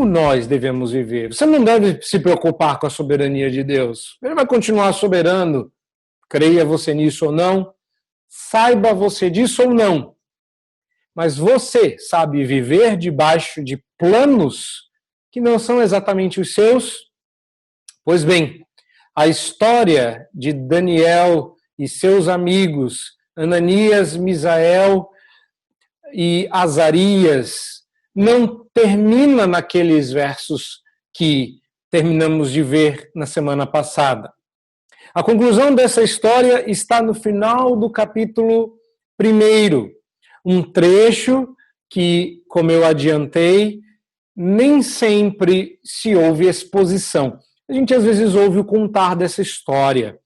como nós devemos viver. Você não deve se preocupar com a soberania de Deus. Ele vai continuar soberano, creia você nisso ou não, saiba você disso ou não. Mas você sabe viver debaixo de planos que não são exatamente os seus? Pois bem, a história de Daniel e seus amigos, Ananias, Misael e Azarias, não termina naqueles versos que terminamos de ver na semana passada. A conclusão dessa história está no final do capítulo 1, um trecho que, como eu adiantei, nem sempre se ouve exposição. A gente às vezes ouve o contar dessa história.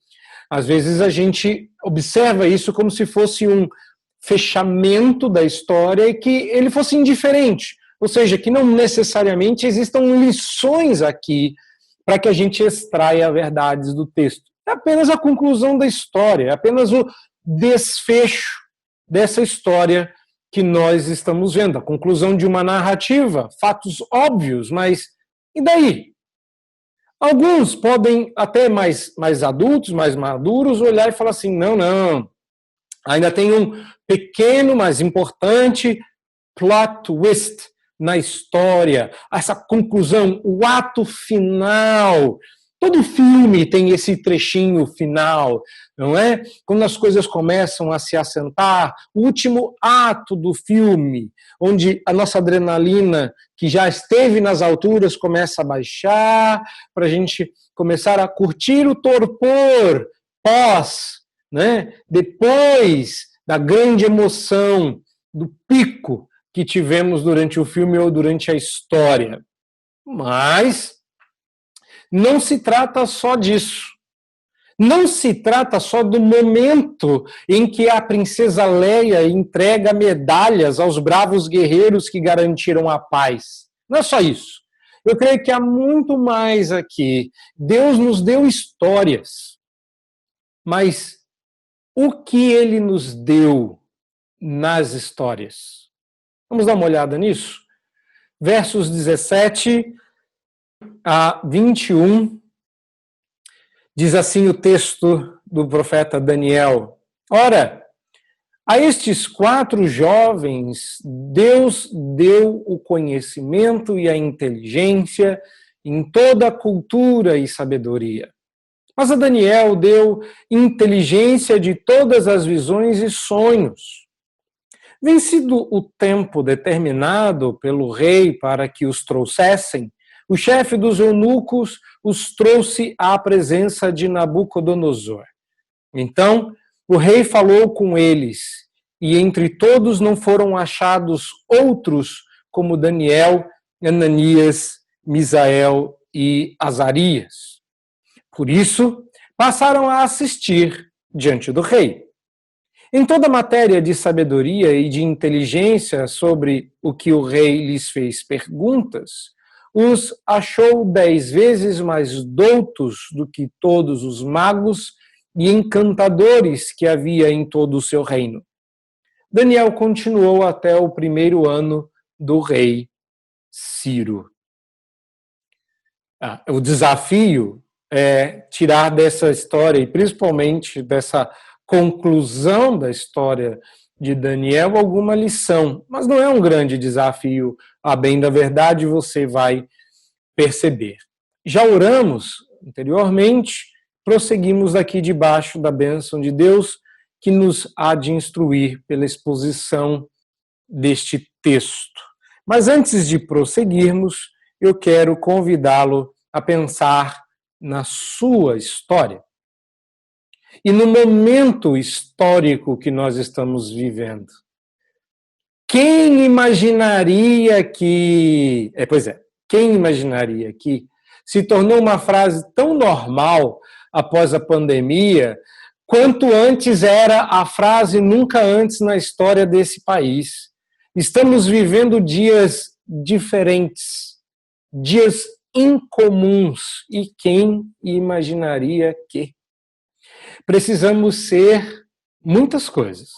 Às vezes a gente observa isso como se fosse um fechamento da história e que ele fosse indiferente. Ou seja, que não necessariamente existam lições aqui para que a gente extraia verdades do texto. É apenas a conclusão da história, é apenas o desfecho dessa história que nós estamos vendo, a conclusão de uma narrativa, fatos óbvios, mas e daí? Alguns podem, até mais adultos, mais maduros, olhar e falar assim, não, ainda tem um pequeno, mas importante plot twist na história, essa conclusão, o ato final. Todo filme tem esse trechinho final, não é? Quando as coisas começam a se assentar, o último ato do filme, onde a nossa adrenalina, que já esteve nas alturas, começa a baixar, para a gente começar a curtir o torpor pós, né? Depois da grande emoção, do pico que tivemos durante o filme ou durante a história. Mas não se trata só disso. Não se trata só do momento em que a princesa Leia entrega medalhas aos bravos guerreiros que garantiram a paz. Não é só isso. Eu creio que há muito mais aqui. Deus nos deu histórias. Mas o que ele nos deu nas histórias? Vamos dar uma olhada nisso? Versos 17 a 21, diz assim o texto do profeta Daniel. Ora, a estes 4 jovens, Deus deu o conhecimento e a inteligência em toda a cultura e sabedoria. Mas a Daniel deu inteligência de todas as visões e sonhos. Vencido o tempo determinado pelo rei para que os trouxessem, o chefe dos eunucos os trouxe à presença de Nabucodonosor. Então, o rei falou com eles, e entre todos não foram achados outros como Daniel, Ananias, Misael e Azarias. Por isso, passaram a assistir diante do rei. Em toda matéria de sabedoria e de inteligência sobre o que o rei lhes fez perguntas, os achou 10 vezes mais doutos do que todos os magos e encantadores que havia em todo o seu reino. Daniel continuou até o 1º ano do rei Ciro. O desafio é tirar dessa história, e principalmente dessa conclusão da história de Daniel, alguma lição. Mas não é um grande desafio, a bem da verdade, você vai perceber. Já oramos anteriormente, prosseguimos aqui debaixo da bênção de Deus, que nos há de instruir pela exposição deste texto. Mas antes de prosseguirmos, eu quero convidá-lo a pensar na sua história e no momento histórico que nós estamos vivendo. Quem imaginaria que... quem imaginaria que se tornou uma frase tão normal após a pandemia, quanto antes era a frase nunca antes na história desse país. Estamos vivendo dias diferentes, dias incomuns, e quem imaginaria que? Precisamos ser muitas coisas.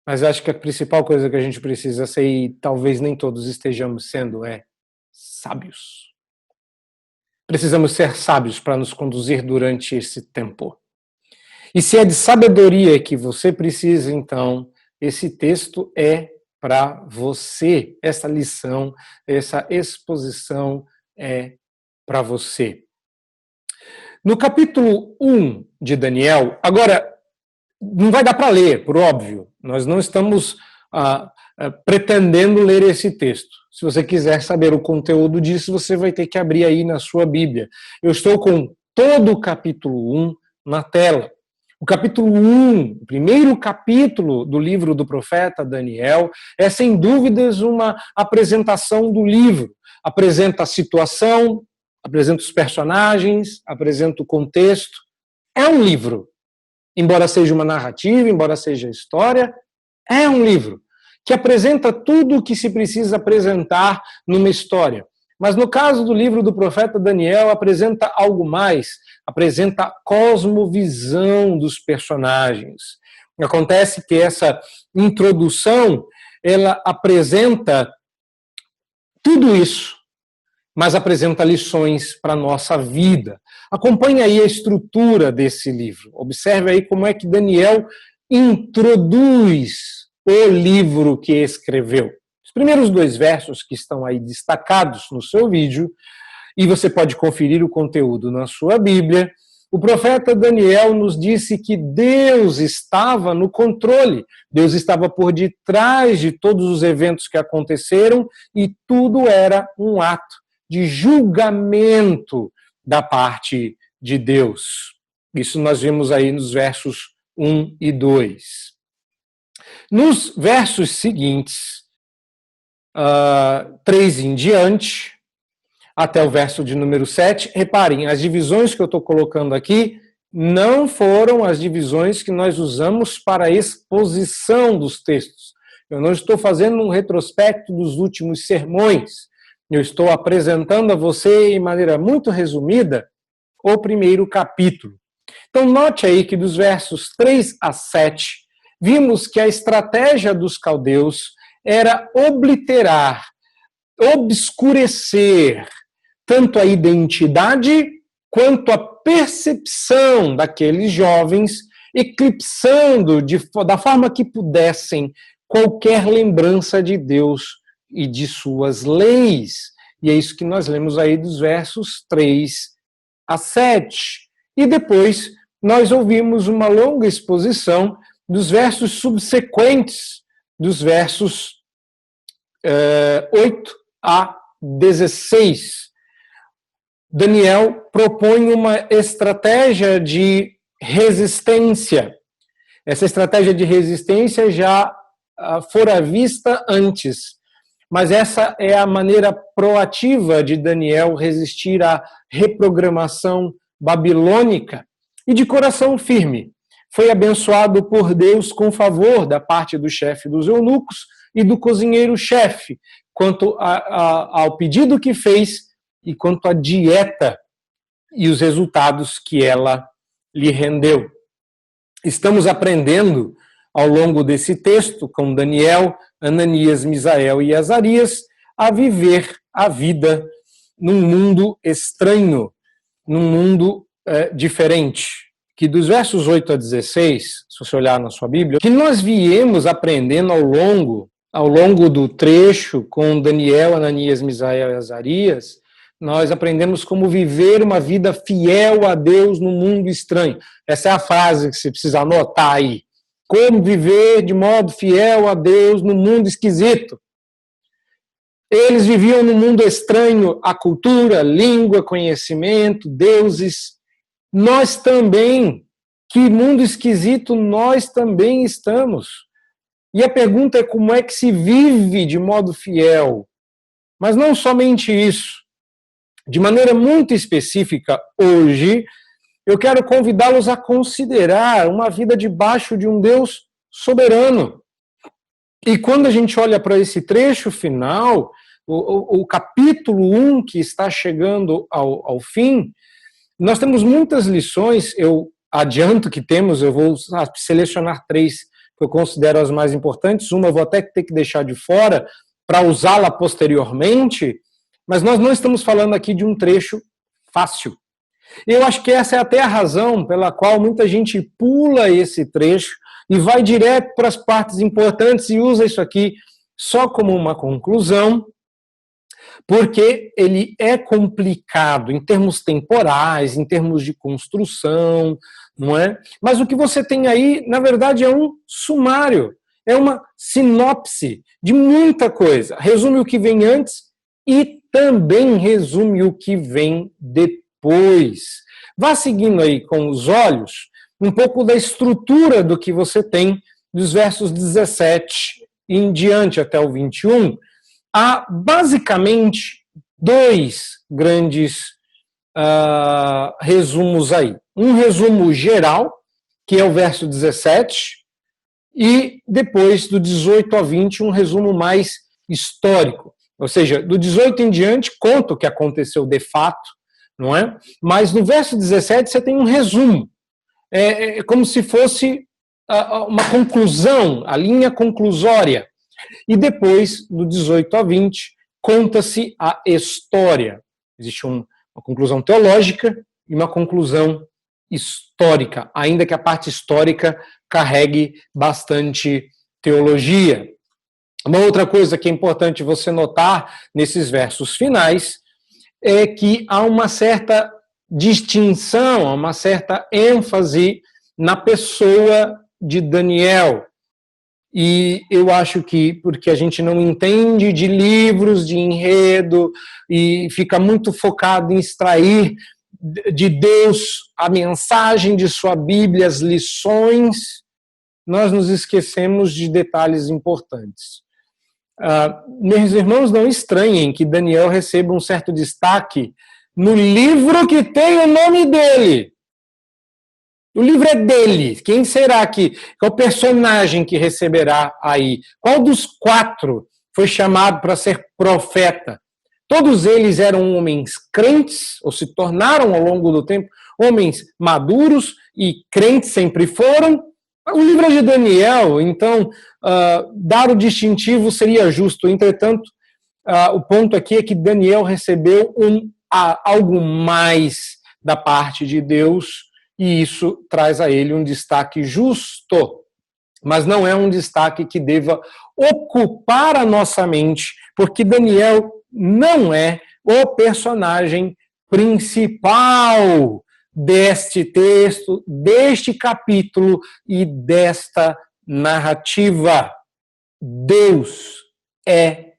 Mas acho que a principal coisa que a gente precisa ser, e talvez nem todos estejamos sendo, é sábios. Precisamos ser sábios para nos conduzir durante esse tempo. E se é de sabedoria que você precisa, então, esse texto é para você. Essa lição, essa exposição é para você. No capítulo 1 de Daniel, agora, não vai dar para ler, por óbvio. Nós não estamos pretendendo ler esse texto. Se você quiser saber o conteúdo disso, você vai ter que abrir aí na sua Bíblia. Eu estou com todo o capítulo 1 na tela. O capítulo 1, o primeiro capítulo do livro do profeta Daniel, é sem dúvidas uma apresentação do livro. Apresenta a situação, apresenta os personagens, apresenta o contexto. É um livro. Embora seja uma narrativa, embora seja história, é um livro que apresenta tudo o que se precisa apresentar numa história. Mas no caso do livro do profeta Daniel, apresenta algo mais, apresenta a cosmovisão dos personagens. Acontece que essa introdução, ela apresenta tudo isso, mas apresenta lições para a nossa vida. Acompanhe aí a estrutura desse livro. Observe aí como é que Daniel introduz o livro que escreveu. Os primeiros 2 versos que estão aí destacados no seu vídeo, e você pode conferir o conteúdo na sua Bíblia, o profeta Daniel nos disse que Deus estava no controle, Deus estava por detrás de todos os eventos que aconteceram e tudo era um ato de julgamento da parte de Deus. Isso nós vimos aí nos versos 1 e 2. Nos versos seguintes, 3 em diante, até o verso de número 7, reparem, as divisões que eu estou colocando aqui não foram as divisões que nós usamos para a exposição dos textos. Eu não estou fazendo um retrospecto dos últimos sermões. Eu estou apresentando a você, em maneira muito resumida, o primeiro capítulo. Então, note aí que dos versos 3 a 7, vimos que a estratégia dos caldeus era obliterar, obscurecer tanto a identidade quanto a percepção daqueles jovens, eclipsando da forma que pudessem qualquer lembrança de Deus e de suas leis. E é isso que nós lemos aí dos versos 3 a 7. E depois nós ouvimos uma longa exposição dos versos subsequentes, dos versos 8 a 16. Daniel propõe uma estratégia de resistência. Essa estratégia de resistência já fora vista antes, mas essa é a maneira proativa de Daniel resistir à reprogramação babilônica e de coração firme. Foi abençoado por Deus com favor da parte do chefe dos eunucos e do cozinheiro-chefe, quanto ao pedido que fez e quanto à dieta e os resultados que ela lhe rendeu. Estamos aprendendo ao longo desse texto, com Daniel, Ananias, Misael e Azarias, a viver a vida num mundo estranho, num mundo diferente. Que dos versos 8 a 16, se você olhar na sua Bíblia, que nós viemos aprendendo ao longo do trecho com Daniel, Ananias, Misael e Azarias, nós aprendemos como viver uma vida fiel a Deus no mundo estranho. Essa é a frase que você precisa anotar aí. Como viver de modo fiel a Deus no mundo esquisito. Eles viviam no mundo estranho a cultura, língua, conhecimento, deuses. Nós também, que mundo esquisito nós também estamos. E a pergunta é como é que se vive de modo fiel. Mas não somente isso. De maneira muito específica, hoje, eu quero convidá-los a considerar uma vida debaixo de um Deus soberano. E quando a gente olha para esse trecho final, o capítulo 1 que está chegando ao fim, nós temos muitas lições, eu adianto que temos, eu vou selecionar 3 que eu considero as mais importantes, uma eu vou até ter que deixar de fora para usá-la posteriormente, Mas nós não estamos falando aqui de um trecho fácil. Eu acho que essa é até a razão pela qual muita gente pula esse trecho e vai direto para as partes importantes e usa isso aqui só como uma conclusão, porque ele é complicado em termos temporais, em termos de construção, não é? Mas o que você tem aí, na verdade, é um sumário, é uma sinopse de muita coisa. Resume o que vem antes e também resume o que vem depois. Vá seguindo aí com os olhos um pouco da estrutura do que você tem dos versos 17 em diante até o 21. Há basicamente dois grandes resumos aí. Um resumo geral, que é o verso 17, e depois do 18 a 20, um resumo mais histórico. Ou seja, do 18 em diante, conta o que aconteceu de fato, não é? Mas no verso 17 você tem um resumo. É como se fosse uma conclusão, a linha conclusória. E depois, do 18 a 20, conta-se a história. Existe uma conclusão teológica e uma conclusão histórica, ainda que a parte histórica carregue bastante teologia. Uma outra coisa que é importante você notar nesses versos finais é que há uma certa distinção, uma certa ênfase na pessoa de Daniel. E eu acho que, porque a gente não entende de livros, de enredo, e fica muito focado em extrair de Deus a mensagem de sua Bíblia, as lições, nós nos esquecemos de detalhes importantes. Meus irmãos, não estranhem que Daniel receba um certo destaque no livro que tem o nome dele. O livro é dele. Quem será que é o personagem que receberá aí? Qual dos 4 foi chamado para ser profeta? Todos eles eram homens crentes, ou se tornaram ao longo do tempo homens maduros, e crentes sempre foram. O livro é de Daniel, então dar o distintivo seria justo. Entretanto, o ponto aqui é que Daniel recebeu algo mais da parte de Deus, e isso traz a ele um destaque justo, mas não é um destaque que deva ocupar a nossa mente, porque Daniel não é o personagem principal deste texto, deste capítulo e desta narrativa. Deus é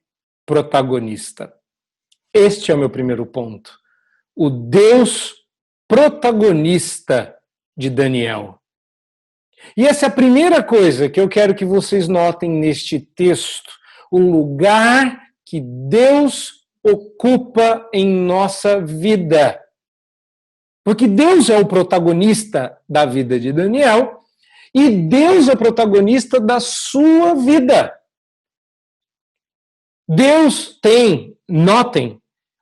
protagonista. Este é o meu primeiro ponto. O Deus protagonista de Daniel. E essa é a primeira coisa que eu quero que vocês notem neste texto. O lugar que Deus ocupa em nossa vida. Porque Deus é o protagonista da vida de Daniel e Deus é o protagonista da sua vida. Deus tem, notem,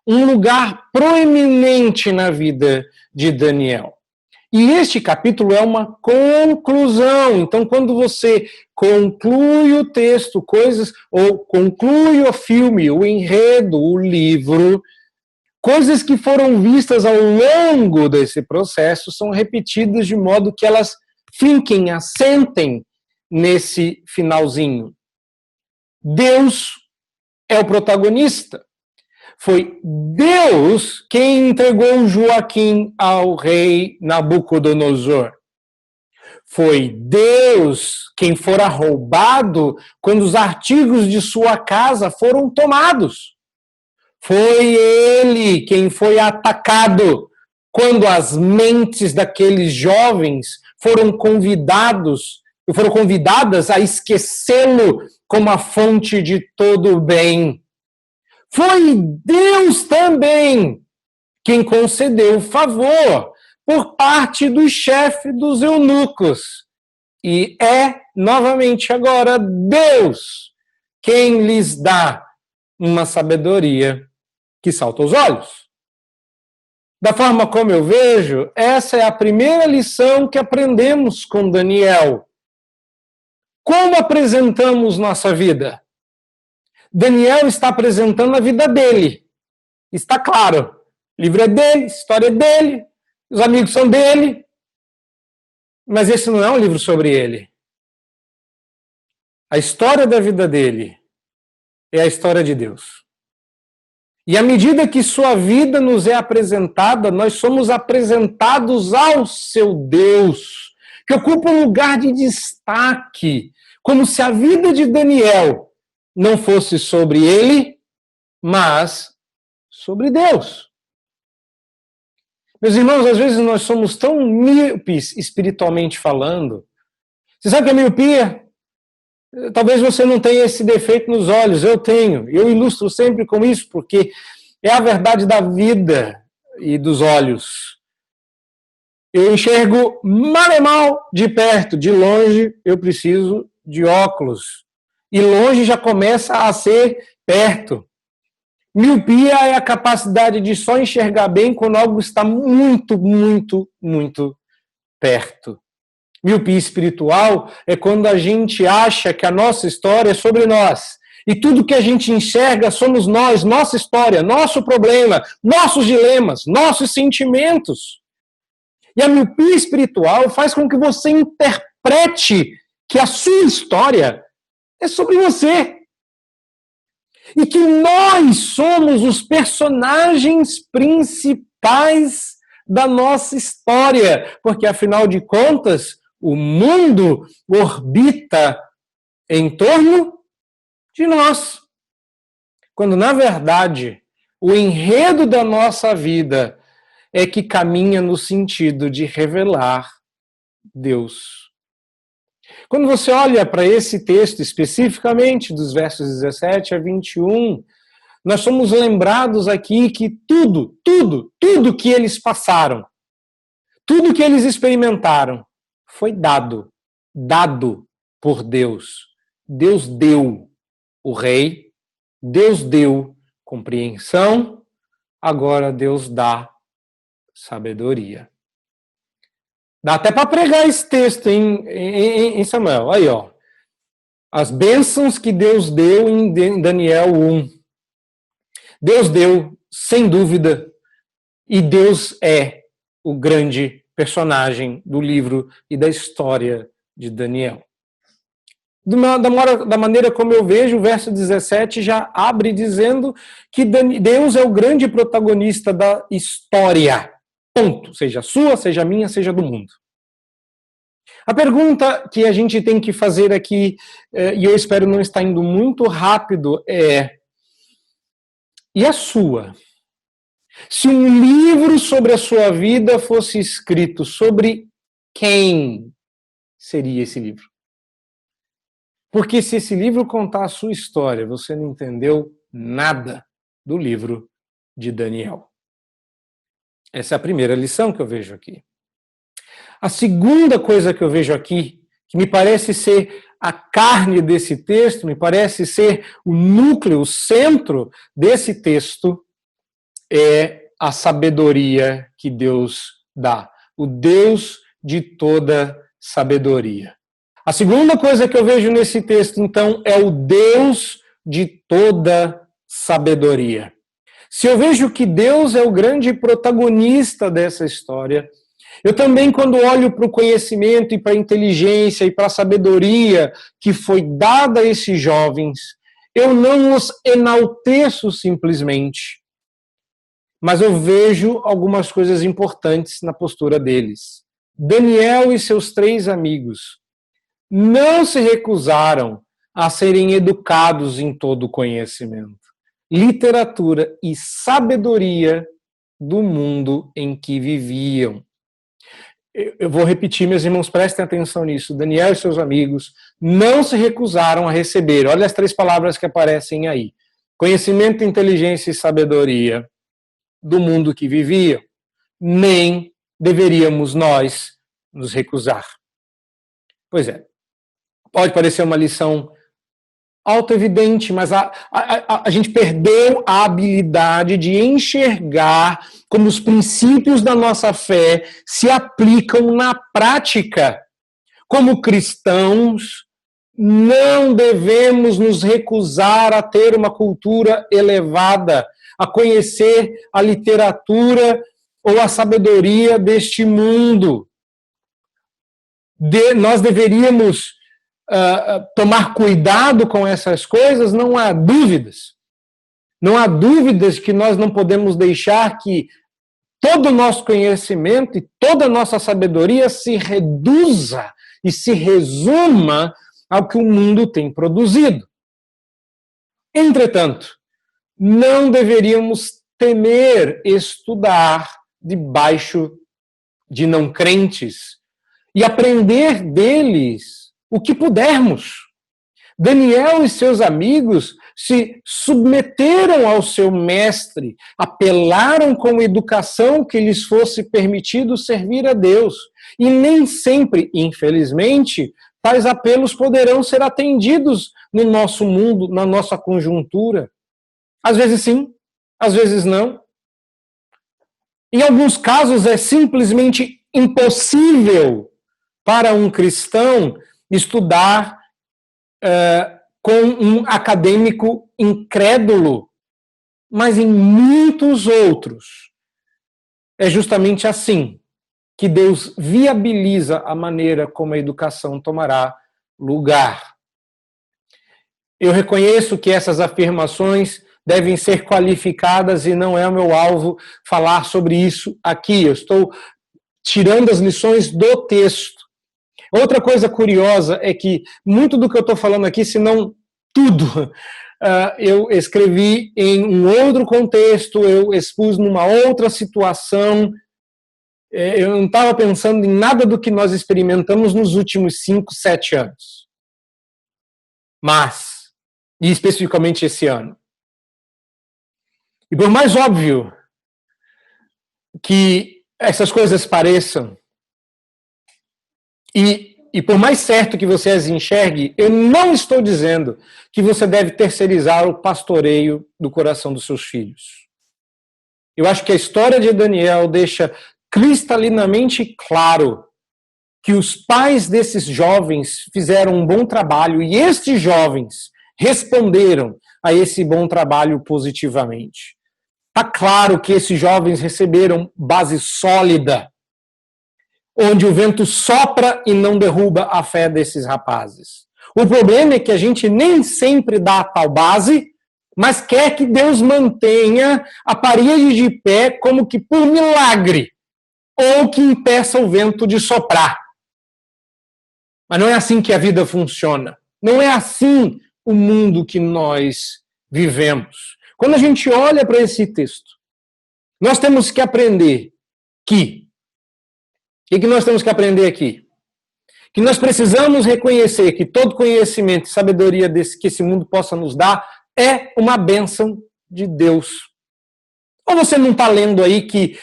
um lugar proeminente na vida de Daniel. E este capítulo é uma conclusão. Então, quando você conclui o texto, ou conclui o filme, o enredo, o livro, coisas que foram vistas ao longo desse processo são repetidas de modo que elas fiquem, assentem nesse finalzinho. Deus é o protagonista. Foi Deus quem entregou Joaquim ao rei Nabucodonosor. Foi Deus quem fora roubado quando os artigos de sua casa foram tomados. Foi ele quem foi atacado quando as mentes daqueles jovens foram convidadas a esquecê-lo como a fonte de todo o bem. Foi Deus também quem concedeu o favor por parte do chefe dos eunucos. E é, novamente agora, Deus quem lhes dá uma sabedoria que salta aos olhos. Da forma como eu vejo, essa é a primeira lição que aprendemos com Daniel. Como apresentamos nossa vida? Daniel está apresentando a vida dele. Está claro. O livro é dele, a história é dele, os amigos são dele. Mas esse não é um livro sobre ele. A história da vida dele é a história de Deus. E à medida que sua vida nos é apresentada, nós somos apresentados ao seu Deus, que ocupa um lugar de destaque, como se a vida de Daniel não fosse sobre ele, mas sobre Deus. Meus irmãos, às vezes nós somos tão míopes espiritualmente falando. Você sabe o que é miopia? Talvez você não tenha esse defeito nos olhos, eu tenho. Eu ilustro sempre com isso, porque é a verdade da vida e dos olhos. Eu enxergo mal e mal de perto, de longe eu preciso de óculos. E longe já começa a ser perto. Miopia é a capacidade de só enxergar bem quando algo está muito, muito, muito perto. Miopia espiritual é quando a gente acha que a nossa história é sobre nós. E tudo que a gente enxerga somos nós, nossa história, nosso problema, nossos dilemas, nossos sentimentos. E a miopia espiritual faz com que você interprete que a sua história é sobre você. E que nós somos os personagens principais da nossa história. Porque, afinal de contas, o mundo orbita em torno de nós. Quando, na verdade, o enredo da nossa vida é que caminha no sentido de revelar Deus. Quando você olha para esse texto, especificamente dos versos 17 a 21, nós somos lembrados aqui que tudo que eles passaram, tudo que eles experimentaram, foi dado por Deus. Deus deu o rei, Deus deu compreensão, agora Deus dá sabedoria. Dá até para pregar esse texto em Samuel. Aí, ó. As bênçãos que Deus deu em Daniel 1. Deus deu, sem dúvida, e Deus é o grande personagem do livro e da história de Daniel. Da maneira como eu vejo, o verso 17 já abre dizendo que Deus é o grande protagonista da história. Ponto. Seja sua, seja minha, seja do mundo. A pergunta que a gente tem que fazer aqui, e eu espero não estar indo muito rápido, é: e a sua? Se um livro sobre a sua vida fosse escrito, sobre quem seria esse livro? Porque se esse livro contar a sua história, você não entendeu nada do livro de Daniel. Essa é a primeira lição que eu vejo aqui. A segunda coisa que eu vejo aqui, que me parece ser a carne desse texto, me parece ser o núcleo, o centro desse texto, é a sabedoria que Deus dá. O Deus de toda sabedoria. A segunda coisa que eu vejo nesse texto, então, é o Deus de toda sabedoria. Se eu vejo que Deus é o grande protagonista dessa história, eu também, quando olho para o conhecimento e para a inteligência e para a sabedoria que foi dada a esses jovens, eu não os enalteço simplesmente, mas eu vejo algumas coisas importantes na postura deles. Daniel e seus 3 amigos não se recusaram a serem educados em todo o conhecimento, literatura e sabedoria do mundo em que viviam. Eu vou repetir, meus irmãos, prestem atenção nisso. Daniel e seus amigos não se recusaram a receber. Olha as 3 palavras que aparecem aí. Conhecimento, inteligência e sabedoria do mundo que viviam. Nem deveríamos nós nos recusar. Pois é. Pode parecer uma lição autoevidente, mas a gente perdeu a habilidade de enxergar como os princípios da nossa fé se aplicam na prática. Como cristãos, não devemos nos recusar a ter uma cultura elevada, a conhecer a literatura ou a sabedoria deste mundo. Nós deveríamos tomar cuidado com essas coisas, não há dúvidas. Não há dúvidas que nós não podemos deixar que todo o nosso conhecimento e toda a nossa sabedoria se reduza e se resuma ao que o mundo tem produzido. Entretanto, não deveríamos temer estudar debaixo de não crentes e aprender deles o que pudermos. Daniel e seus amigos se submeteram ao seu mestre, apelaram com educação que lhes fosse permitido servir a Deus. E nem sempre, infelizmente, tais apelos poderão ser atendidos no nosso mundo, na nossa conjuntura. Às vezes sim, às vezes não. Em alguns casos é simplesmente impossível para um cristão estudar com um acadêmico incrédulo, mas em muitos outros é justamente assim que Deus viabiliza a maneira como a educação tomará lugar. Eu reconheço que essas afirmações devem ser qualificadas e não é o meu alvo falar sobre isso aqui. Eu estou tirando as lições do texto. Outra coisa curiosa é que muito do que eu estou falando aqui, se não tudo, eu escrevi em um outro contexto, eu expus numa outra situação. Eu não estava pensando em nada do que nós experimentamos nos últimos 5, 7 anos. Mas, e especificamente esse ano. E por mais óbvio que essas coisas pareçam, e por mais certo que você as enxergue, eu não estou dizendo que você deve terceirizar o pastoreio do coração dos seus filhos. Eu acho que a história de Daniel deixa cristalinamente claro que os pais desses jovens fizeram um bom trabalho e estes jovens responderam a esse bom trabalho positivamente. Está claro que esses jovens receberam base sólida, onde o vento sopra e não derruba a fé desses rapazes. O problema é que a gente nem sempre dá a tal base, mas quer que Deus mantenha a parede de pé como que por milagre, ou que impeça o vento de soprar. Mas não é assim que a vida funciona. Não é assim o mundo que nós vivemos. Quando a gente olha para esse texto, nós temos que aprender que o que nós temos que aprender aqui? Que nós precisamos reconhecer que todo conhecimento e sabedoria que esse mundo possa nos dar é uma bênção de Deus. Ou você não está lendo aí que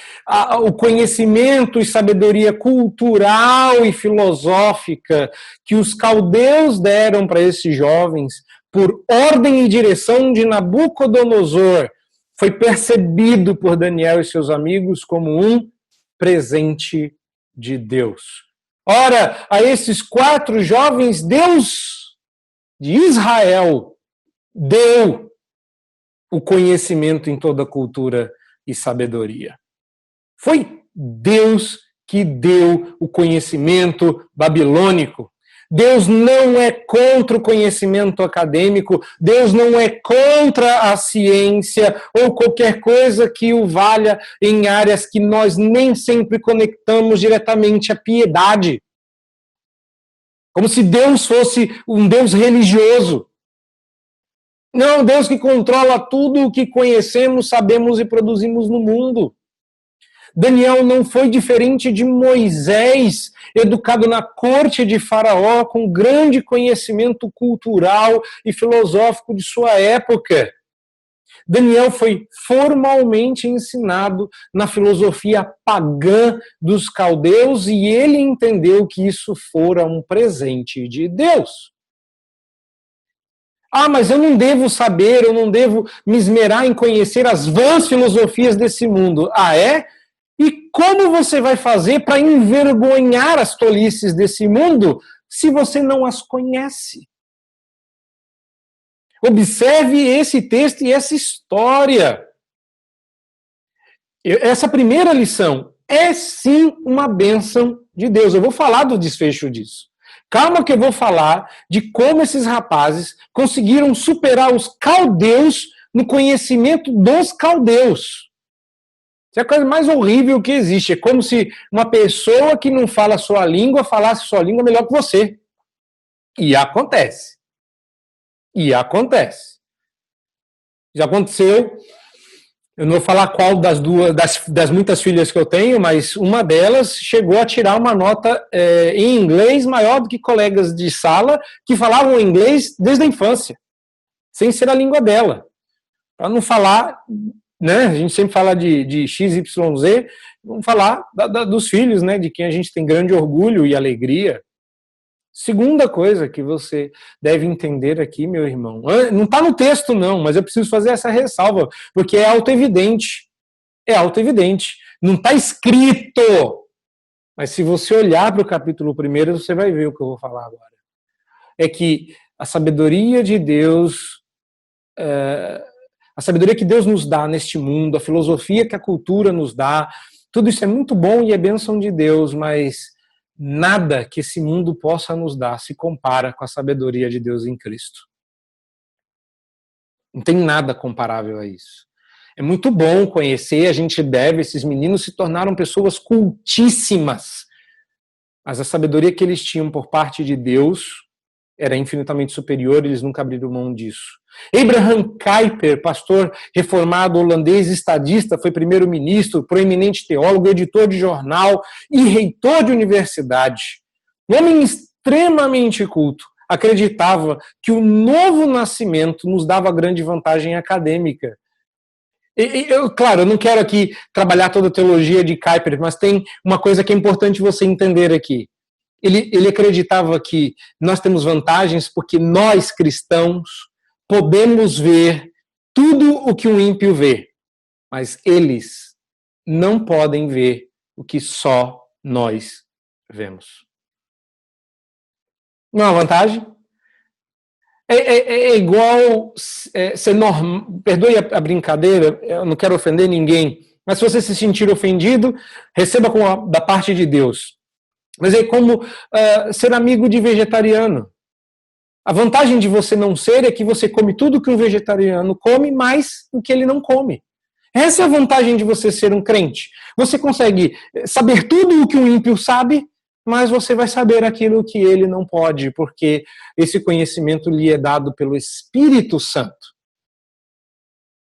o conhecimento e sabedoria cultural e filosófica que os caldeus deram para esses jovens, por ordem e direção de Nabucodonosor, foi percebido por Daniel e seus amigos como um presente de Deus. Ora, a esses 4 jovens, Deus de Israel deu o conhecimento em toda cultura e sabedoria. Foi Deus que deu o conhecimento babilônico. Deus não é contra o conhecimento acadêmico, Deus não é contra a ciência ou qualquer coisa que o valha em áreas que nós nem sempre conectamos diretamente à piedade. Como se Deus fosse um Deus religioso. Não, Deus que controla tudo o que conhecemos, sabemos e produzimos no mundo. Daniel não foi diferente de Moisés, educado na corte de Faraó, com grande conhecimento cultural e filosófico de sua época. Daniel foi formalmente ensinado na filosofia pagã dos caldeus e ele entendeu que isso fora um presente de Deus. Ah, mas eu não devo saber, eu não devo me esmerar em conhecer as vãs filosofias desse mundo. Ah, é? E como você vai fazer para envergonhar as tolices desse mundo se você não as conhece? Observe esse texto e essa história. Essa primeira lição é sim uma bênção de Deus. Eu vou falar do desfecho disso. Calma que eu vou falar de como esses rapazes conseguiram superar os caldeus no conhecimento dos caldeus. Isso é a coisa mais horrível que existe. É como se uma pessoa que não fala a sua língua falasse a sua língua melhor que você. E acontece. E acontece. Já aconteceu. Eu não vou falar qual das duas, das muitas filhas que eu tenho, mas uma delas chegou a tirar uma nota em inglês maior do que colegas de sala que falavam inglês desde a infância, sem ser a língua dela. Para não falar, né? A gente sempre fala de XYZ, vamos falar dos filhos, né? De quem a gente tem grande orgulho e alegria. Segunda coisa que você deve entender aqui, meu irmão, não está no texto não, mas eu preciso fazer essa ressalva, porque é autoevidente. É autoevidente. Não está escrito. Mas se você olhar para o capítulo 1, você vai ver o que eu vou falar agora. É que a sabedoria de Deus, a sabedoria que Deus nos dá neste mundo, a filosofia que a cultura nos dá, tudo isso é muito bom e é bênção de Deus, mas nada que esse mundo possa nos dar se compara com a sabedoria de Deus em Cristo. Não tem nada comparável a isso. É muito bom conhecer, a gente deve, esses meninos se tornaram pessoas cultíssimas. Mas a sabedoria que eles tinham por parte de Deus era infinitamente superior, eles nunca abriram mão disso. Abraham Kuyper, pastor reformado holandês, estadista, foi primeiro-ministro, proeminente teólogo, editor de jornal e reitor de universidade. Um homem extremamente culto, acreditava que o novo nascimento nos dava grande vantagem acadêmica. Claro, eu não quero aqui trabalhar toda a teologia de Kuyper, mas tem uma coisa que é importante você entender aqui. Ele acreditava que nós temos vantagens porque nós, cristãos, podemos ver tudo o que um ímpio vê, mas eles não podem ver o que só nós vemos. Não é uma vantagem? É igual ser normal. Perdoe a brincadeira, eu não quero ofender ninguém, mas se você se sentir ofendido, receba da parte de Deus. Mas é como ser amigo de vegetariano. A vantagem de você não ser é que você come tudo que um vegetariano come, mais o que ele não come. Essa é a vantagem de você ser um crente. Você consegue saber tudo o que um ímpio sabe, mas você vai saber aquilo que ele não pode, porque esse conhecimento lhe é dado pelo Espírito Santo.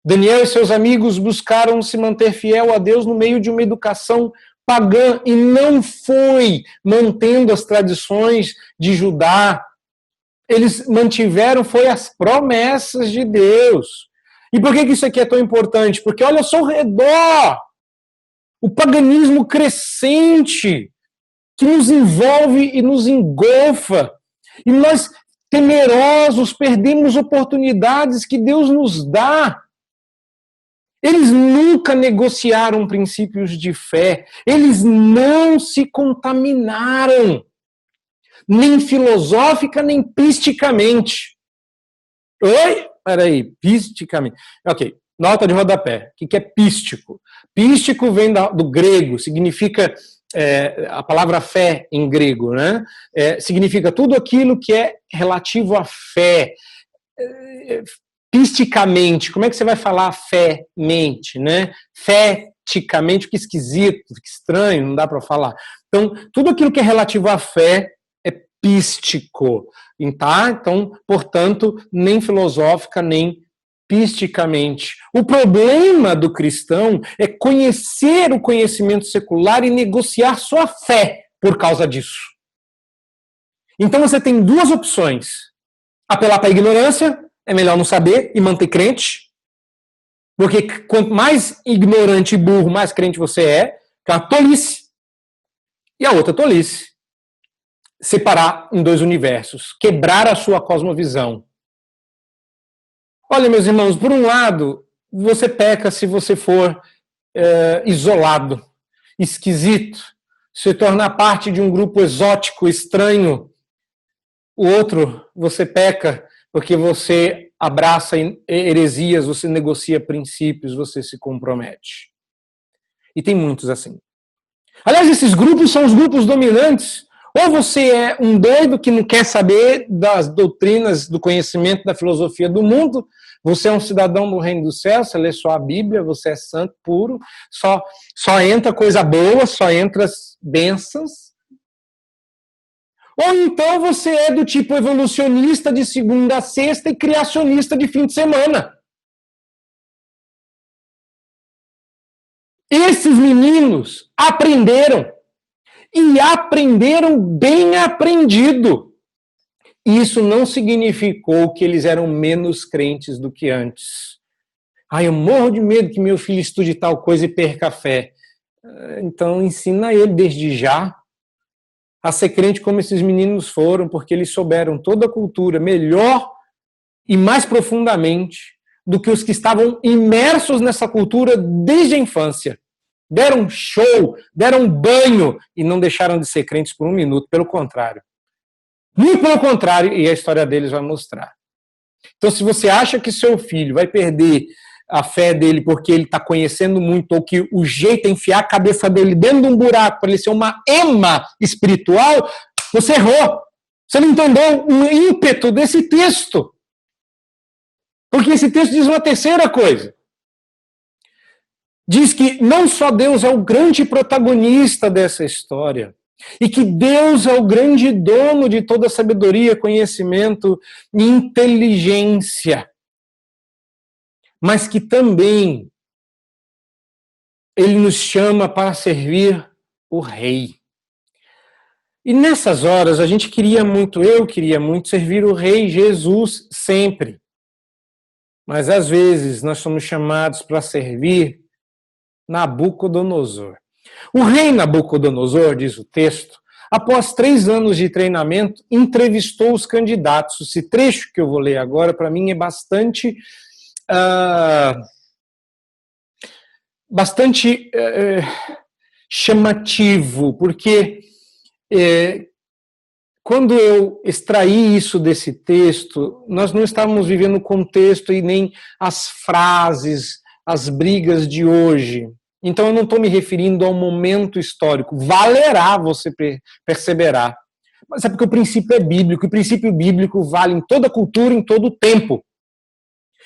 Daniel e seus amigos buscaram se manter fiel a Deus no meio de uma educação pagã e não foi mantendo as tradições de Judá. Eles mantiveram, foi as promessas de Deus. E por que isso aqui é tão importante? Porque olha só ao redor, o paganismo crescente que nos envolve e nos engolfa. E nós, temerosos, perdemos oportunidades que Deus nos dá. Eles nunca negociaram princípios de fé. Eles não se contaminaram, nem filosófica, nem pisticamente. Oi? Peraí, pisticamente. Ok, nota de rodapé. O que é pístico? Pístico vem do grego, significa a palavra fé em grego, né? Significa tudo aquilo que é relativo à fé. Pisticamente, como é que você vai falar fé, mente, né? Feticamente, que esquisito, que estranho, não dá para falar. Então, tudo aquilo que é relativo à fé é pístico, tá? Então, portanto, nem filosófica, nem pisticamente. O problema do cristão é conhecer o conhecimento secular e negociar sua fé por causa disso. Então, você tem duas opções: apelar para a ignorância, é melhor não saber e manter crente, porque quanto mais ignorante e burro, mais crente você é, que é uma tolice. E a outra tolice: separar em dois universos, quebrar a sua cosmovisão. Olha, meus irmãos, por um lado, você peca se você for isolado, esquisito, se tornar parte de um grupo exótico, estranho. O outro, você peca porque você abraça heresias, você negocia princípios, você se compromete. E tem muitos assim. Aliás, esses grupos são os grupos dominantes. Ou você é um doido que não quer saber das doutrinas, do conhecimento, da filosofia do mundo, você é um cidadão do reino do céu, você lê só a Bíblia, você é santo, puro, só entra coisa boa, só entra bênçãos. Ou então você é do tipo evolucionista de segunda a sexta e criacionista de fim de semana. Esses meninos aprenderam. E aprenderam bem aprendido. Isso não significou que eles eram menos crentes do que antes. Eu morro de medo que meu filho estude tal coisa e perca a fé. Então ensina ele desde já a ser crente como esses meninos foram, porque eles souberam toda a cultura melhor e mais profundamente do que os que estavam imersos nessa cultura desde a infância. Deram show, deram banho e não deixaram de ser crentes por um minuto, pelo contrário. Muito pelo contrário, e a história deles vai mostrar. Então, se você acha que seu filho vai perder a fé dele porque ele está conhecendo muito, ou que o jeito é enfiar a cabeça dele dentro de um buraco para ele ser uma ema espiritual, você errou. Você não entendeu o ímpeto desse texto. Porque esse texto diz uma terceira coisa. Diz que não só Deus é o grande protagonista dessa história, e que Deus é o grande dono de toda sabedoria, conhecimento e inteligência, mas que também Ele nos chama para servir o Rei. E nessas horas eu queria muito servir o Rei Jesus sempre. Mas às vezes nós somos chamados para servir Nabucodonosor. O rei Nabucodonosor, diz o texto, após 3 anos de treinamento, entrevistou os candidatos. Esse trecho que eu vou ler agora, para mim, é bastante chamativo, porque quando eu extraí isso desse texto, nós não estávamos vivendo o contexto e nem as frases, as brigas de hoje. Então eu não estou me referindo ao momento histórico. Valerá, você perceberá. Mas é porque o princípio é bíblico, e o princípio bíblico vale em toda cultura, em todo tempo.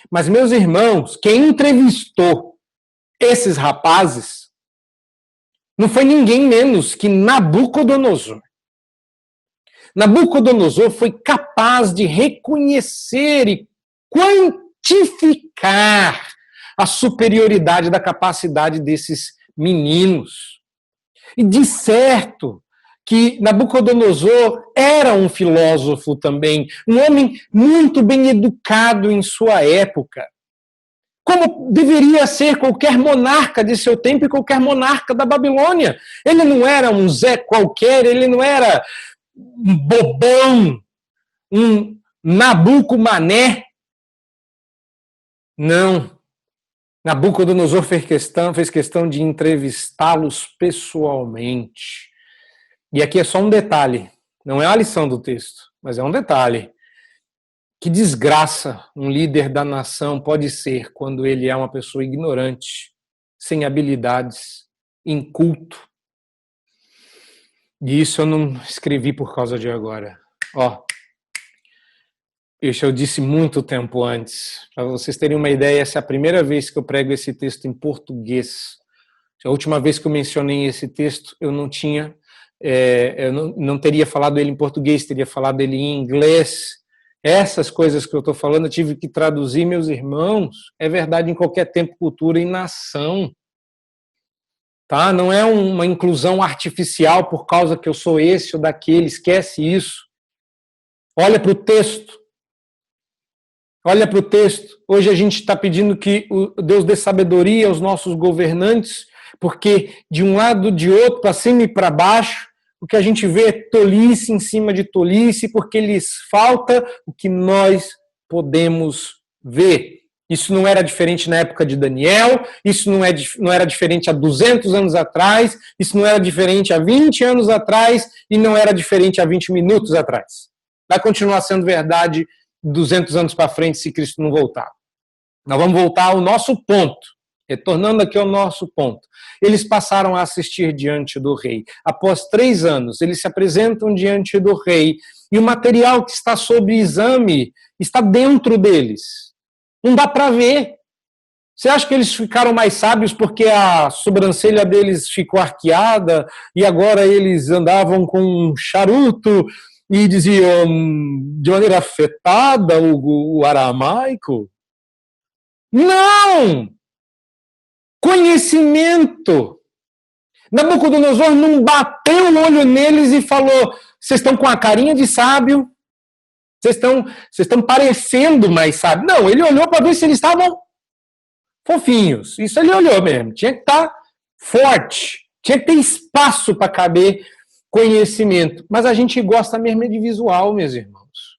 Mas, meus irmãos, quem entrevistou esses rapazes não foi ninguém menos que Nabucodonosor. Nabucodonosor foi capaz de reconhecer e quantificar a superioridade da capacidade desses meninos. E de certo que Nabucodonosor era um filósofo também, um homem muito bem educado em sua época, como deveria ser qualquer monarca de seu tempo e qualquer monarca da Babilônia. Ele não era um Zé qualquer, ele não era um bobão, um Nabucomané. Não. Nabucodonosor fez questão de entrevistá-los pessoalmente. E aqui é só um detalhe, não é a lição do texto, mas é um detalhe. Que desgraça um líder da nação pode ser quando ele é uma pessoa ignorante, sem habilidades, inculto. E isso eu não escrevi por causa de agora. Isso eu disse muito tempo antes. Para vocês terem uma ideia, essa é a primeira vez que eu prego esse texto em português. A última vez que eu mencionei esse texto, eu não teria falado ele em português, teria falado ele em inglês. Essas coisas que eu estou falando, eu tive que traduzir, meus irmãos. É verdade em qualquer tempo, cultura e nação. Tá? Não é uma inclusão artificial por causa que eu sou esse ou daquele. Esquece isso. Olha para o texto. Olha para o texto. Hoje a gente está pedindo que o Deus dê sabedoria aos nossos governantes, porque de um lado, de outro, para cima e para baixo, o que a gente vê é tolice em cima de tolice, porque lhes falta o que nós podemos ver. Isso não era diferente na época de Daniel, isso não era diferente há 200 anos atrás, isso não era diferente há 20 anos atrás e não era diferente há 20 minutos atrás. Vai continuar sendo verdade 200 anos para frente se Cristo não voltar. Nós vamos voltar ao nosso ponto. Retornando aqui ao nosso ponto. Eles passaram a assistir diante do rei. Após 3 anos, eles se apresentam diante do rei e o material que está sob exame está dentro deles. Não dá para ver. Você acha que eles ficaram mais sábios porque a sobrancelha deles ficou arqueada e agora eles andavam com um charuto e diziam de maneira afetada o aramaico? Não! Conhecimento. Nabucodonosor não bateu o olho neles e falou: vocês estão com a carinha de sábio, vocês estão parecendo mais sábios. Não, ele olhou para ver se eles estavam fofinhos. Isso ele olhou mesmo. Tinha que estar forte, tinha que ter espaço para caber conhecimento. Mas a gente gosta mesmo de visual, meus irmãos.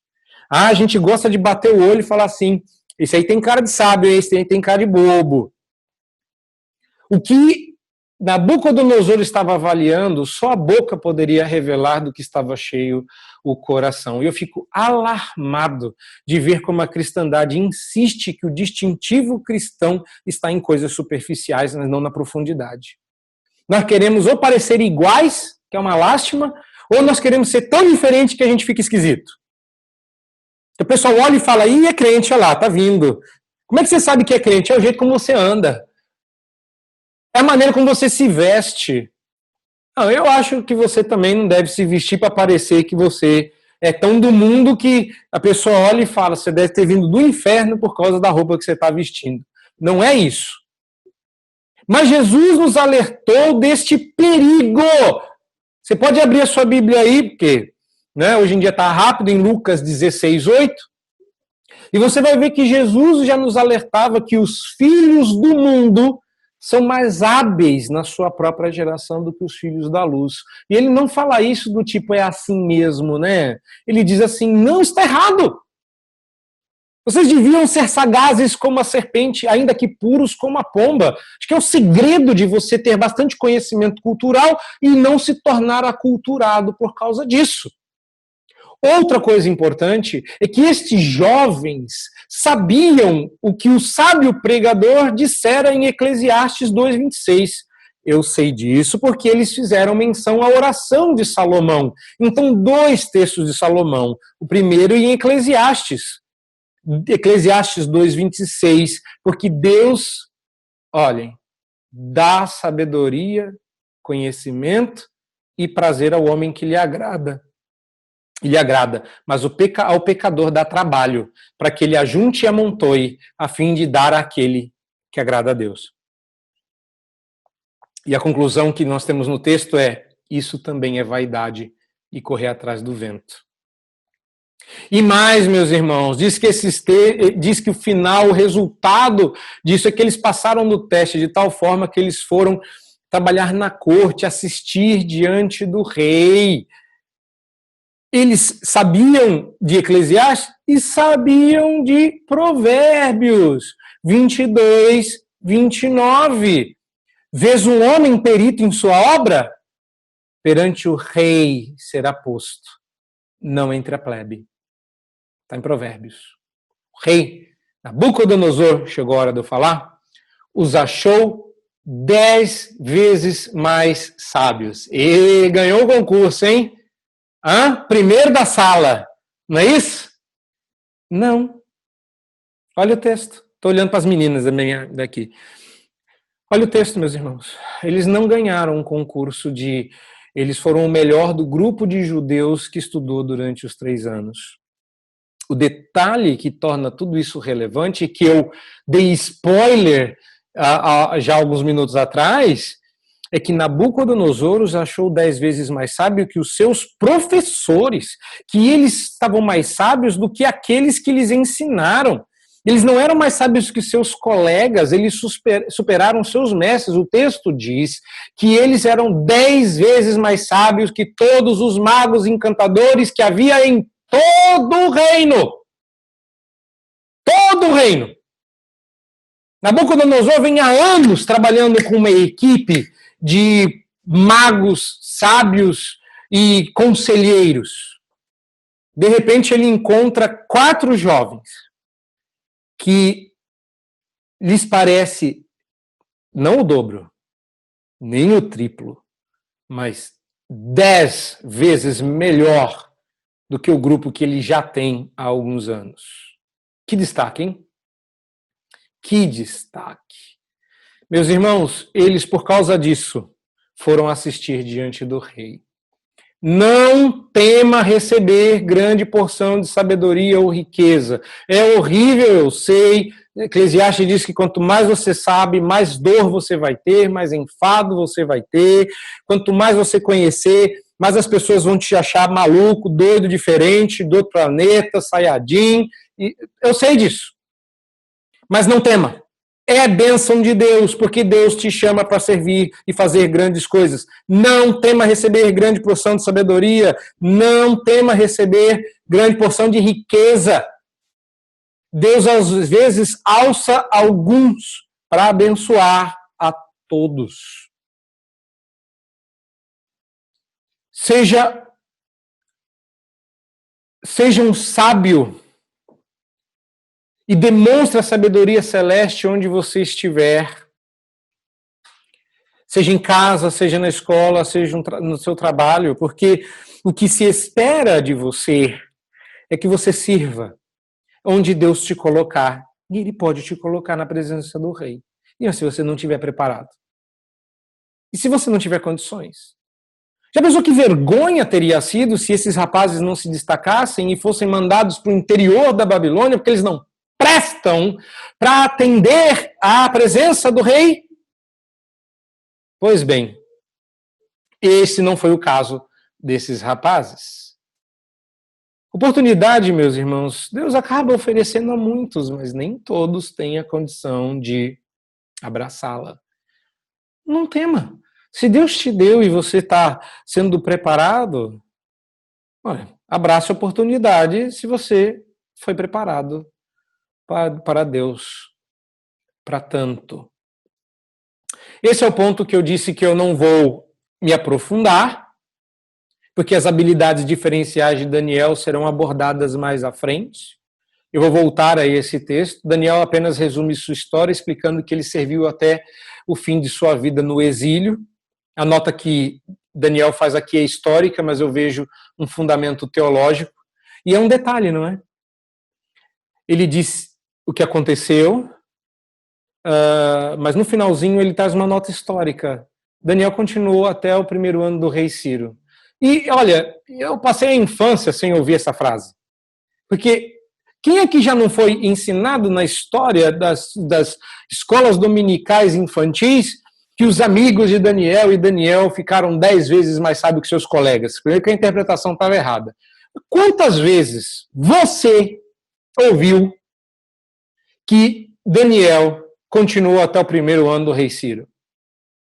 A gente gosta de bater o olho e falar assim: esse aí tem cara de sábio, esse aí tem cara de bobo. O que Nabucodonosor estava avaliando, só a boca poderia revelar do que estava cheio o coração. E eu fico alarmado de ver como a cristandade insiste que o distintivo cristão está em coisas superficiais, mas não na profundidade. Nós queremos ou parecer iguais, que é uma lástima, ou nós queremos ser tão diferente que a gente fica esquisito. O pessoal olha e fala: ih, é crente, olha lá, tá vindo. Como é que você sabe que é crente? É o jeito como você anda. É a maneira como você se veste. Não, eu acho que você também não deve se vestir para parecer que você é tão do mundo que a pessoa olha e fala: você deve ter vindo do inferno por causa da roupa que você está vestindo. Não é isso. Mas Jesus nos alertou deste perigo. Você pode abrir a sua Bíblia aí, porque hoje em dia está rápido, em Lucas 16:8. E você vai ver que Jesus já nos alertava que os filhos do mundo são mais hábeis na sua própria geração do que os filhos da luz. E ele não fala isso do tipo, é assim mesmo, né? Ele diz assim: não, está errado. Vocês deviam ser sagazes como a serpente, ainda que puros como a pomba. Acho que é o segredo de você ter bastante conhecimento cultural e não se tornar aculturado por causa disso. Outra coisa importante é que estes jovens sabiam o que o sábio pregador dissera em Eclesiastes 2:26. Eu sei disso porque eles fizeram menção à oração de Salomão. Então, 2 textos de Salomão. O primeiro em Eclesiastes 2:26, porque Deus, olhem, dá sabedoria, conhecimento e prazer ao homem que lhe agrada. Mas ao pecador dá trabalho, para que ele ajunte e amontoe, a fim de dar àquele que agrada a Deus. E a conclusão que nós temos no texto é: isso também é vaidade e correr atrás do vento. E mais, meus irmãos, diz que o final, o resultado disso é que eles passaram no teste de tal forma que eles foram trabalhar na corte, assistir diante do rei. Eles sabiam de Eclesiastes e sabiam de Provérbios 22:29. Vês um homem perito em sua obra? Perante o rei será posto, não entre a plebe. Está em Provérbios. O rei Nabucodonosor, chegou a hora de eu falar, os achou 10 vezes mais sábios. E ganhou o concurso, hein? Primeiro da sala, não é isso? Não. Olha o texto. Estou olhando para as meninas daqui. Olha o texto, meus irmãos. Eles não ganharam um concurso eles foram o melhor do grupo de judeus que estudou durante os 3 anos. O detalhe que torna tudo isso relevante, que eu dei spoiler já alguns minutos atrás, é que Nabucodonosor os achou 10 vezes mais sábio que os seus professores, que eles estavam mais sábios do que aqueles que lhes ensinaram. Eles não eram mais sábios que seus colegas, eles superaram seus mestres. O texto diz que eles eram 10 vezes mais sábios que todos os magos encantadores que havia em todo o reino. Todo o reino. Nabucodonosor vem há anos trabalhando com uma equipe de magos, sábios e conselheiros. De repente ele encontra 4 jovens que lhes parece não o dobro, nem o triplo, mas 10 vezes melhor do que o grupo que ele já tem há alguns anos. Que destaque, hein? Que destaque. Meus irmãos, eles, por causa disso, foram assistir diante do rei. Não tema receber grande porção de sabedoria ou riqueza. É horrível, eu sei. Eclesiastes diz que quanto mais você sabe, mais dor você vai ter, mais enfado você vai ter. Quanto mais você conhecer, mais as pessoas vão te achar maluco, doido, diferente, do outro planeta, saiadinho. Eu sei disso. Mas não tema. É a bênção de Deus, porque Deus te chama para servir e fazer grandes coisas. Não tema receber grande porção de sabedoria, não tema receber grande porção de riqueza. Deus, às vezes, alça alguns para abençoar a todos. Seja um sábio e demonstre a sabedoria celeste onde você estiver. Seja em casa, seja na escola, seja no seu trabalho, porque o que se espera de você é que você sirva onde Deus te colocar. E Ele pode te colocar na presença do Rei. E se você não estiver preparado? E se você não tiver condições? Já pensou que vergonha teria sido se esses rapazes não se destacassem e fossem mandados para o interior da Babilônia, porque eles não prestam para atender à presença do Rei? Pois bem, esse não foi o caso desses rapazes. Oportunidade, meus irmãos, Deus acaba oferecendo a muitos, mas nem todos têm a condição de abraçá-la. Não tema. Se Deus te deu e você está sendo preparado, olha, abrace a oportunidade se você foi preparado para Deus, para tanto. Esse é o ponto que eu disse que eu não vou me aprofundar, porque as habilidades diferenciais de Daniel serão abordadas mais à frente. Eu vou voltar a esse texto. Daniel apenas resume sua história, explicando que ele serviu até o fim de sua vida no exílio. A nota que Daniel faz aqui é histórica, mas eu vejo um fundamento teológico. E é um detalhe, não é? Ele diz o que aconteceu, mas no finalzinho ele traz uma nota histórica. Daniel continuou até o primeiro ano do rei Ciro. E, olha, eu passei a infância sem ouvir essa frase. Porque quem é que já não foi ensinado na história das escolas dominicais infantis que os amigos de Daniel e Daniel ficaram 10 vezes mais sábios que seus colegas? Primeiro que a interpretação estava errada. Quantas vezes você ouviu que Daniel continuou até o primeiro ano do rei Ciro?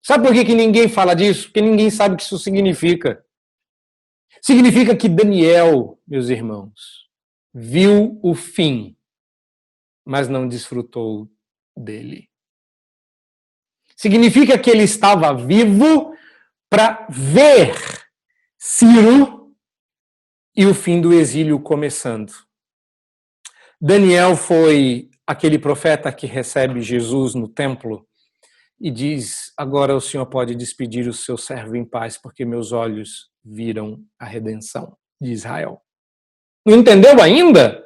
Sabe por que ninguém fala disso? Porque ninguém sabe o que isso significa. Significa que Daniel, meus irmãos, viu o fim, mas não desfrutou dele. Significa que ele estava vivo para ver Ciro e o fim do exílio começando. Daniel foi aquele profeta que recebe Jesus no templo e diz: agora o Senhor pode despedir o seu servo em paz, porque meus olhos viram a redenção de Israel. Não entendeu ainda?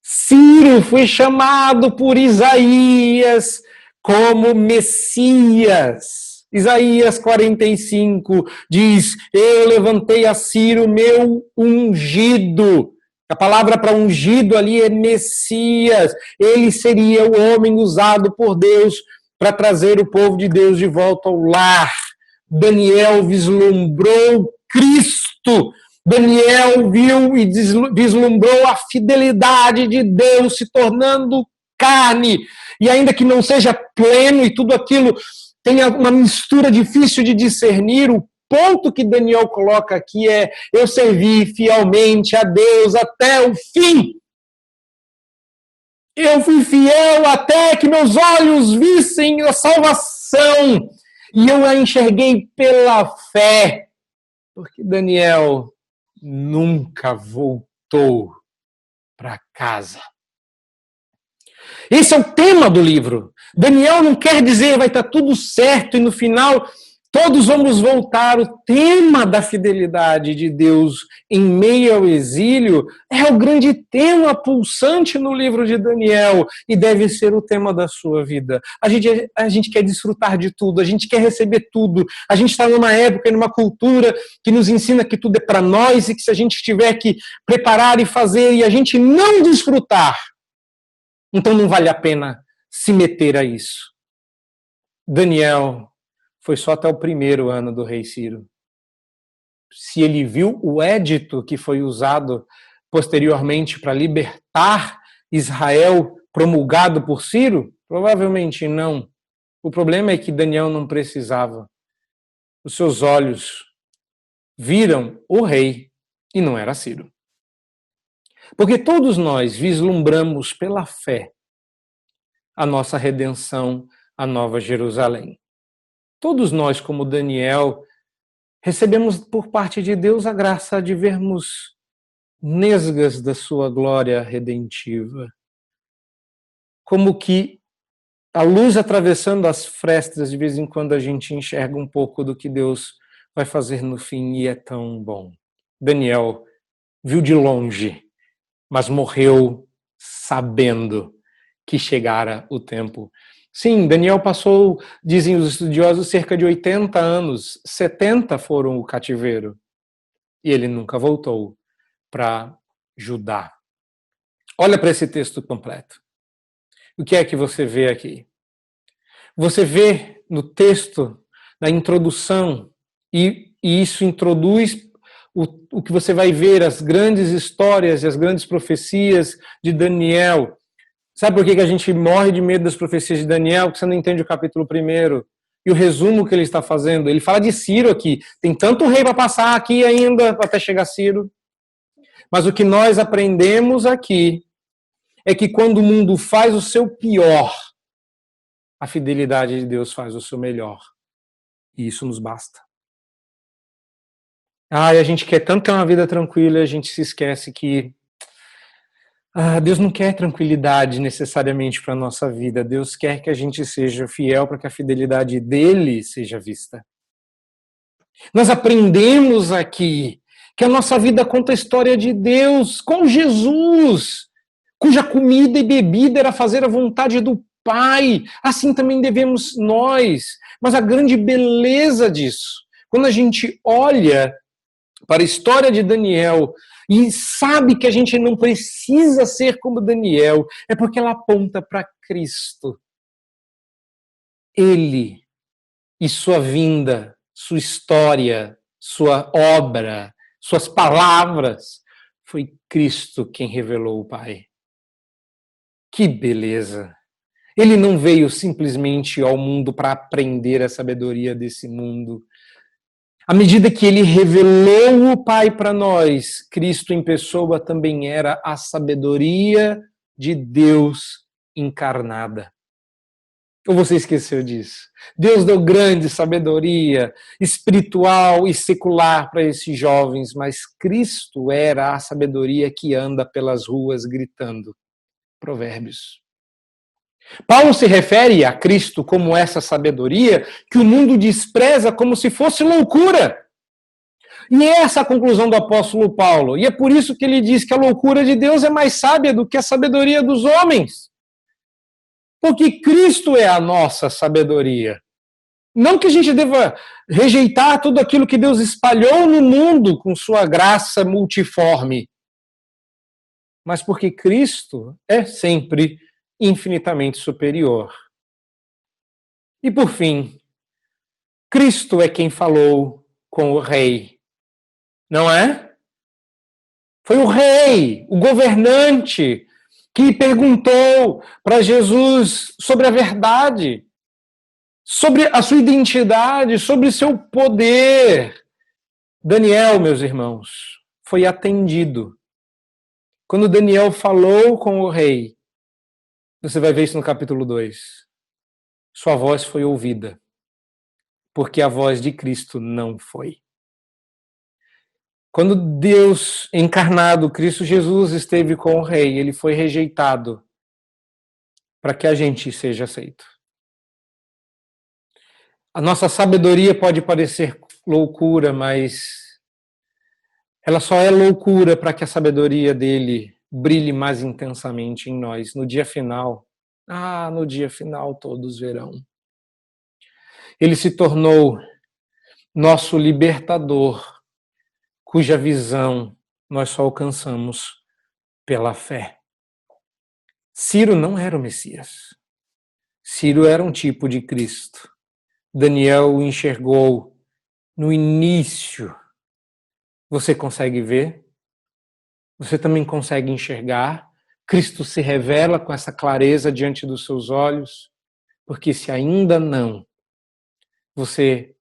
Ciro foi chamado por Isaías como Messias. Isaías 45 diz: eu levantei a Ciro, meu ungido. A palavra para ungido ali é Messias. Ele seria o homem usado por Deus para trazer o povo de Deus de volta ao lar. Daniel vislumbrou Cristo. Daniel viu e vislumbrou a fidelidade de Deus se tornando carne. E ainda que não seja pleno e tudo aquilo tenha uma mistura difícil de discernir, o ponto que Daniel coloca aqui é: eu servi fielmente a Deus até o fim. Eu fui fiel até que meus olhos vissem a salvação. E eu a enxerguei pela fé. Porque Daniel nunca voltou para casa. Esse é o tema do livro. Daniel não quer dizer vai estar tudo certo e no final todos vamos voltar. O tema da fidelidade de Deus em meio ao exílio é o grande tema pulsante no livro de Daniel e deve ser o tema da sua vida. A gente quer desfrutar de tudo, a gente quer receber tudo. A gente está numa época, numa cultura que nos ensina que tudo é para nós e que se a gente tiver que preparar e fazer e a gente não desfrutar, então não vale a pena se meter a isso. Daniel foi só até o primeiro ano do rei Ciro. Se ele viu o édito que foi usado posteriormente para libertar Israel, promulgado por Ciro, provavelmente não. O problema é que Daniel não precisava. Os seus olhos viram o rei e não era Ciro. Porque todos nós vislumbramos pela fé a nossa redenção, a Nova Jerusalém. Todos nós, como Daniel, recebemos por parte de Deus a graça de vermos nesgas da sua glória redentiva. Como que a luz atravessando as frestas, de vez em quando a gente enxerga um pouco do que Deus vai fazer no fim e é tão bom. Daniel viu de longe, mas morreu sabendo que chegara o tempo. Sim, Daniel passou, dizem os estudiosos, cerca de 80 anos, 70 foram o cativeiro, e ele nunca voltou para Judá. Olha para esse texto completo. O que é que você vê aqui? Você vê no texto, na introdução, e isso introduz o que você vai ver, as grandes histórias e as grandes profecias de Daniel. Sabe por que a gente morre de medo das profecias de Daniel? Porque você não entende o capítulo 1. E o resumo que ele está fazendo. Ele fala de Ciro aqui. Tem tanto rei para passar aqui ainda, até chegar Ciro. Mas o que nós aprendemos aqui é que quando o mundo faz o seu pior, a fidelidade de Deus faz o seu melhor. E isso nos basta. E a gente quer tanto ter uma vida tranquila, a gente se esquece que Deus não quer tranquilidade necessariamente para a nossa vida. Deus quer que a gente seja fiel para que a fidelidade dele seja vista. Nós aprendemos aqui que a nossa vida conta a história de Deus com Jesus, cuja comida e bebida era fazer a vontade do Pai. Assim também devemos nós. Mas a grande beleza disso, quando a gente olha para a história de Daniel e sabe que a gente não precisa ser como Daniel, é porque ela aponta para Cristo. Ele e sua vinda, sua história, sua obra, suas palavras, foi Cristo quem revelou o Pai. Que beleza! Ele não veio simplesmente ao mundo para aprender a sabedoria desse mundo. À medida que ele revelou o Pai para nós, Cristo em pessoa também era a sabedoria de Deus encarnada. Ou você esqueceu disso? Deus deu grande sabedoria espiritual e secular para esses jovens, mas Cristo era a sabedoria que anda pelas ruas gritando. Provérbios. Paulo se refere a Cristo como essa sabedoria que o mundo despreza como se fosse loucura. E é essa a conclusão do apóstolo Paulo. E é por isso que ele diz que a loucura de Deus é mais sábia do que a sabedoria dos homens. Porque Cristo é a nossa sabedoria. Não que a gente deva rejeitar tudo aquilo que Deus espalhou no mundo com sua graça multiforme. Mas porque Cristo é sempre infinitamente superior. E por fim, Cristo é quem falou com o rei, não é? Foi o rei, o governante, que perguntou para Jesus sobre a verdade, sobre a sua identidade, sobre seu poder. Daniel, meus irmãos, foi atendido. Quando Daniel falou com o rei, você vai ver isso no capítulo 2. Sua voz foi ouvida, porque a voz de Cristo não foi. Quando Deus encarnado, Cristo Jesus, esteve com o rei, ele foi rejeitado. para que a gente seja aceito. A nossa sabedoria pode parecer loucura, mas ela só é loucura para que a sabedoria dele brilhe mais intensamente em nós. No dia final, no dia final todos verão. Ele se tornou nosso libertador, cuja visão nós só alcançamos pela fé. Ciro não era o Messias. Ciro era um tipo de Cristo. Daniel o enxergou no início. Você consegue ver? Você também consegue enxergar? Cristo se revela com essa clareza diante dos seus olhos? Porque se ainda não, você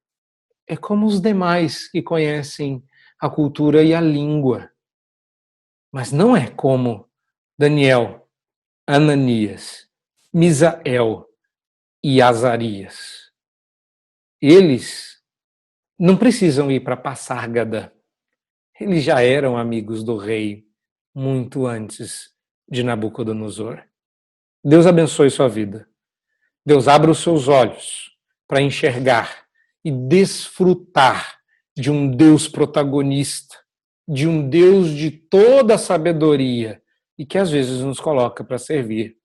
é como os demais que conhecem a cultura e a língua. Mas não é como Daniel, Ananias, Misael e Azarias. Eles não precisam ir para Passárgada. Eles já eram amigos do rei muito antes de Nabucodonosor. Deus abençoe sua vida. Deus abra os seus olhos para enxergar e desfrutar de um Deus protagonista, de um Deus de toda a sabedoria e que às vezes nos coloca para servir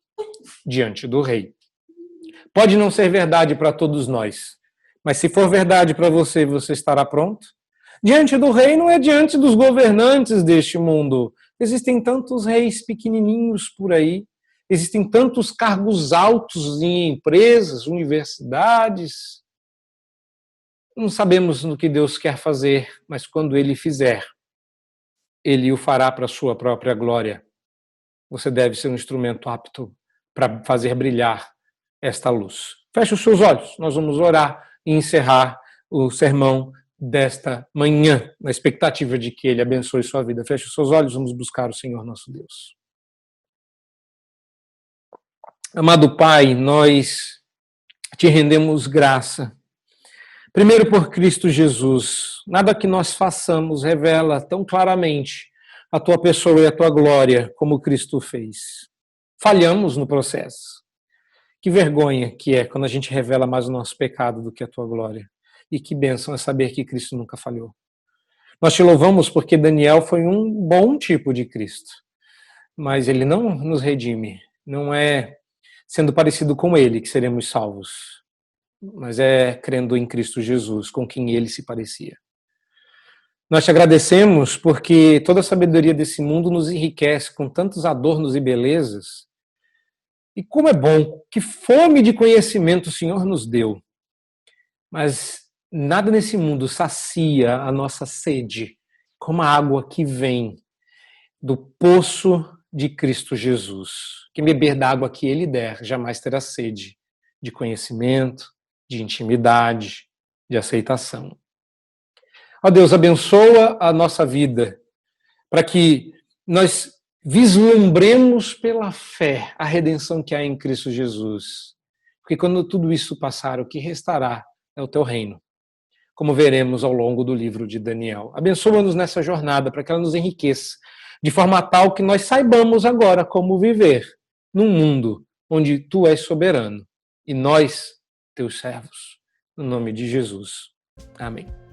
diante do rei. Pode não ser verdade para todos nós, mas se for verdade para você, você estará pronto? Diante do rei não é diante dos governantes deste mundo. Existem tantos reis pequenininhos por aí, existem tantos cargos altos em empresas, universidades. Não sabemos no que Deus quer fazer, mas quando Ele fizer, Ele o fará para a sua própria glória. Você deve ser um instrumento apto para fazer brilhar esta luz. Feche os seus olhos, nós vamos orar e encerrar o sermão desta manhã, na expectativa de que Ele abençoe sua vida. Feche os seus olhos, vamos buscar o Senhor nosso Deus. Amado Pai, nós te rendemos graça. Primeiro por Cristo Jesus. Nada que nós façamos revela tão claramente a tua pessoa e a tua glória como Cristo fez. Falhamos no processo. Que vergonha que é quando a gente revela mais o nosso pecado do que a tua glória. E que bênção é saber que Cristo nunca falhou. Nós te louvamos porque Daniel foi um bom tipo de Cristo. Mas ele não nos redime. Não é sendo parecido com ele que seremos salvos. Mas é crendo em Cristo Jesus, com quem ele se parecia. Nós te agradecemos porque toda a sabedoria desse mundo nos enriquece com tantos adornos e belezas. E como é bom, que fome de conhecimento o Senhor nos deu. Mas nada nesse mundo sacia a nossa sede como a água que vem do poço de Cristo Jesus. Quem beber da água que ele der jamais terá sede de conhecimento, de intimidade, de aceitação. Ó Deus, abençoa a nossa vida para que nós vislumbremos pela fé a redenção que há em Cristo Jesus. Porque quando tudo isso passar, o que restará é o teu reino, como veremos ao longo do livro de Daniel. Abençoa-nos nessa jornada para que ela nos enriqueça, de forma tal que nós saibamos agora como viver num mundo onde tu és soberano e nós, teus servos. No nome de Jesus. Amém.